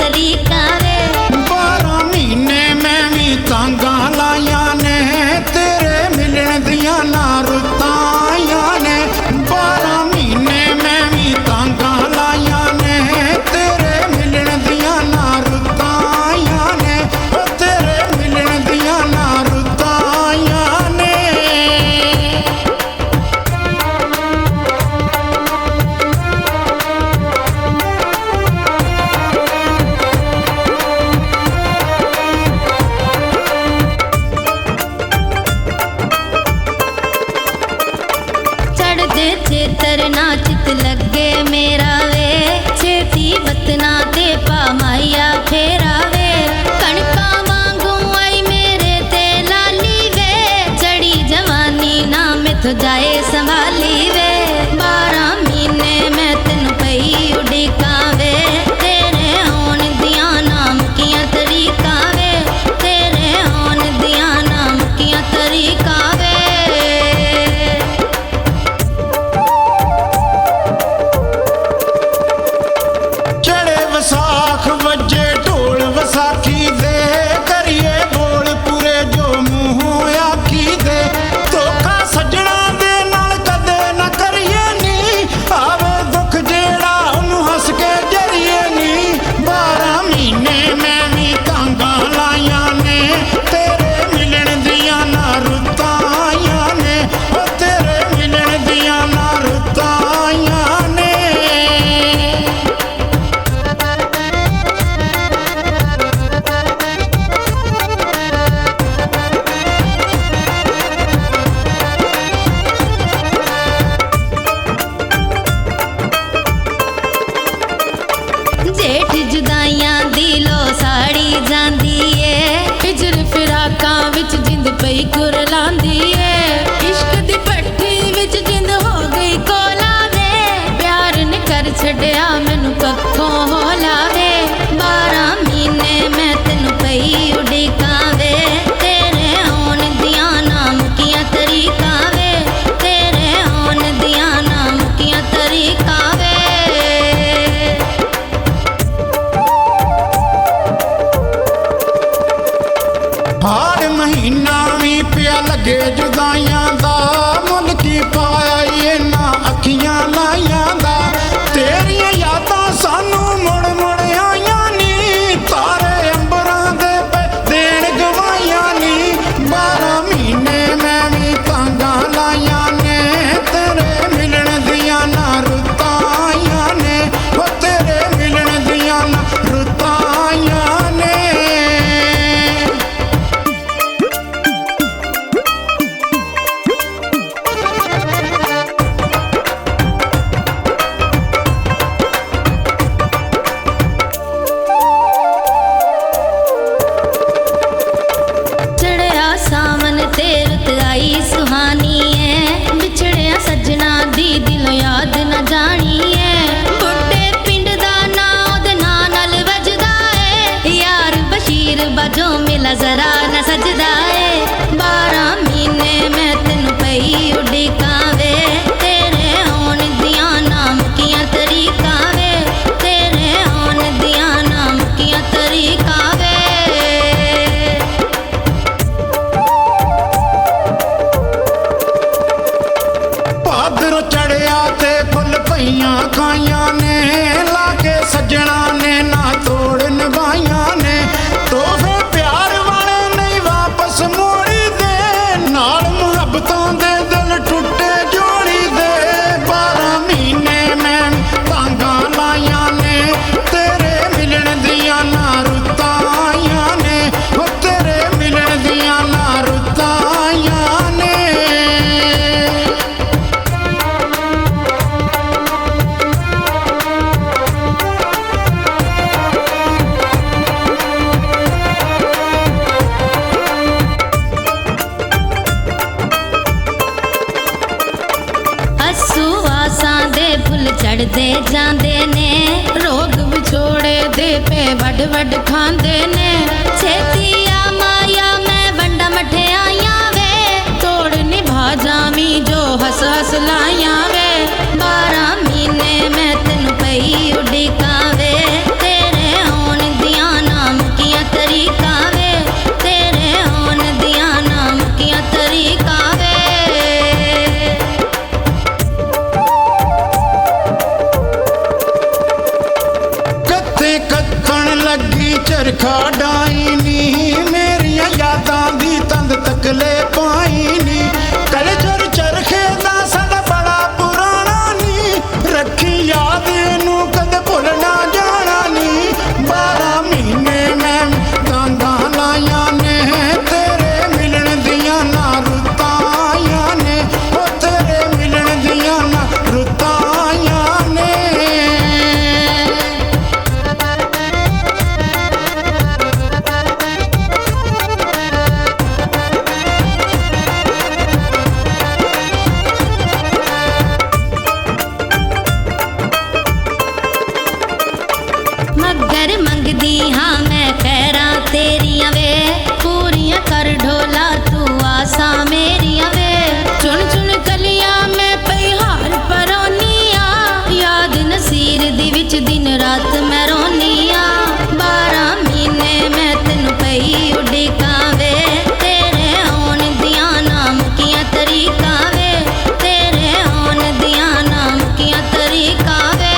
तरीका वे। 12 महीने मैं भी तांगा लाया ने तेरे मिलन दिया ना रुताया ने। 12 महीने मैं भी तांगा लाया ने तेरे मिलन दिया ना रुताया ने। तेरे मिलन दिया ना रुताया ने। चढ़दे चेतर नाचित लगे मेरा वे। छेती बतना ते पामाइया फेरा वे। कणका वांगू आई मेरे ते लाली वे। चढ़ी जवानी ना मिथ जाए संभाली वे। 12 महीने मैं तेन पई उड़ीका वे। तेरे आउण दियां नाम कियां तरीका वे। तेरे आउण दियां नाम कियां तरीका वे। चढ़े वसाख वजे ढोल वसाखी दे करिए बोल पूरे जो मुँह आखी दे। धोखा सजना दे नाल कदे ना करिए नी। आवे दुख जेड़ा उन्हों हस के जरिए नी। 12 महीने मैं भी तांगा लाया ने तेरे मिलन दिया ना रुताया ने। ओ तेरे मिलन दिया ना रुताया ने। जेठ जुदाइयां दी लो साड़ी जांदी ए। हिजर फिराकां विच जिंद पई कुरलांदी ए। इश्क दी भट्ठी विच जिंद हो गई कोला वे। प्यार ने कर छड़िया मैनू कखों होला वे। 12 महीने मैं तेनू पई उड़ीका वे। तेरे आउण दियां नाम कियां तरीका वे। तेरे आउण दियां नाम कियां तरीका वे। हर महीना भी पिया लगे जुदाइयां दा। मुल की पाया ये ना अखियां लाइयां दा। तेरियां यादां सानू मुड़ मुड़ आइयां नी। तारे अंबरां दे पे देण गवाइयां नी। 12 महीने मैं भी तांगा लाया ने तेरे मिलन दिया ना रुताया ने। ओ तेरे मिलन दिया ना रुताया ने। चढ़िया सावन ते रुत आई सुहानी है। बिछड़िया सजना दी दिलों याद न जानी है। बुड्ढे पिंड दा नां ओदे नां नाल वजदा है। यार बशीर बाजो मिला जरा न सजदा है। 12 महीने मैं तेनू पई उड़ीका वे। तेरे आउण दियां नाम कियां तरीका वे। तेरे आउण दियां नाम कियां तरीका वे। भादर चढ़िया ते फुल पईयां खाइयां ने। लाके सजना ने ना तोड़ निभाइयां ने। तोहफे प्यार वाले नहीं वापस मोड़ी दे। नाल मुहब्बतां दे दिल टुटे जोड़ी दे। 12 महीने मैं तांगा लाया ने तेरे मिलन दिया ना रुताया ने। ओ तेरे मिलन दिया ना रुताया ने। चढ़दे जांदे ने। रोग विछोड़े दे पे वड वड खांदे ने। छेती आ माया मैं वंडा मठियाइयां वे। तोड़ निभा जावी जो हस हस लाइयां वे। 12 महीने मैं तेनू पई उड़ीका वे। तेरे आउण दी ਲੱਗੀ ਚਰਖਾ ਡਾਈ ਨੀ ਮੇਰੀਆਂ ਯਾਦਾਂ ਦੀ ਤੰਦ ਤਕਲੇ ਪਾਈ ਨੀ ਕਲਚਰ ਚਰਖੇ ਦਾ ਸਾਡਾ ਬੜਾ ਪੁਰਾਣਾ ਨੀ ਰੱਖੀ ਯਾਦ ਇਹਨੂੰ ਕਦੇ ਭੁੱਲ ਨਾ ਜਾਣਾ ਨੀ 12 ਮਹੀਨੇ ਮੈਂ ਤਾਂਦਾਂ ਲਾਈਆਂ ਨੇ ਤੇਰੇ ਮਿਲਣ ਦੀਆਂ ਨਾ ਰੁੱਤਾਂ ਆਈਆਂ ਨੇ ਉਹ ਤੇਰੇ ਮਿਲਣ ਦੀਆਂ ਨਾ ਰੁੱਤਾਂ ਆਈਆਂ ਨੇ ਮਗਰ ਮੰਗਦੀ ਹਾਂ ਮੈਂ ਖੈਰਾਂ ਤੇਰੀਆਂ ਵੇ ਪੂਰੀਆਂ ਕਰ ਢੋਲਾ ਤੂੰ ਆਸਾਂ ਮੇਰੀਆਂ ਵੇ ਚੁਣ ਚੁਣ ਕਲੀਆਂ ਮੈਂ ਪਈ ਹਾਰ ਪਰੋਨੀ ਆ ਯਾਦ ਨਸੀਰ ਦੀ ਵਿੱਚ ਦਿਨ ਰਾਤ ਮੈਂ ਰੋਨੀ ਆ 12 ਮਹੀਨੇ ਮੈਂ ਤੈਨੂੰ ਪਈ ਉਡੀਕਾਂ ਵੇ ਤੇਰੇ ਆਉਣ ਦੀਆਂ ਨਾਮ ਕੀਆਂ ਤਰੀਕਾਂ ਵੇ ਤੇਰੇ ਆਉਣ ਦੀਆਂ ਨਾਮ ਕੀਆਂ ਤਰੀਕਾਂ ਵੇ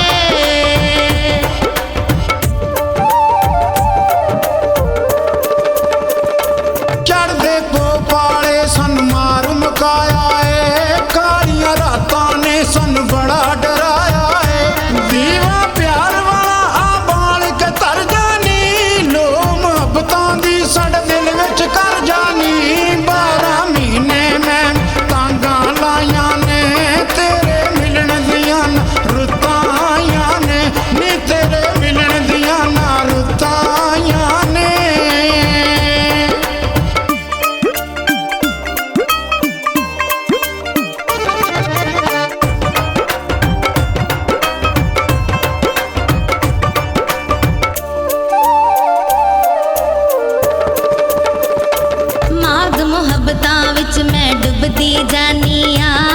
ਚੜ੍ਹਦੇ ਪੋਪਾਲੇ ਸਨ ਮਾਰ ਮੁਕਾਇਆ ਏ ਕਾਲੀਆਂ ਰਾਤਾਂ ਨੇ ਸਨ ਬੜਾ ਡਰਾਇਆ ਏ ਦੀਵਾ ਪਿਆਰ ਵਾਲਾ ਆ ਬਾਲ ਕੇ ਧਰ ਜਾਨੀ ਲੋ ਮੁਹੱਬਤਾਂ ਦੀ ਸਾਡੇ ਦਿਲ ਵਿੱਚ ਕਰ ਜਾਨੀ 12 ਮਹੀਨੇ ਮੈਂ ਤਾਂਗਾਂ ਲਾਈਆਂ ਨੇ ਤੇਰੇ ਮਿਲਣ ਦੀਆਂ ਨਾ ਰੁੱਤਾਂ ਆਈਆਂ ਨੇ ਨੀ ਤੇਰੇ ਮਿਲਣ ਦੀਆਂ ਨਾ ਰੁੱਤਾਂ ਆਈਆਂ ਨੇ ਮਾਗ ਮੁਹੱਬਤਾਂ ਵਿੱਚ ਮੈਂ ਡੁੱਬਦੀ ਜਾਨੀ ਆ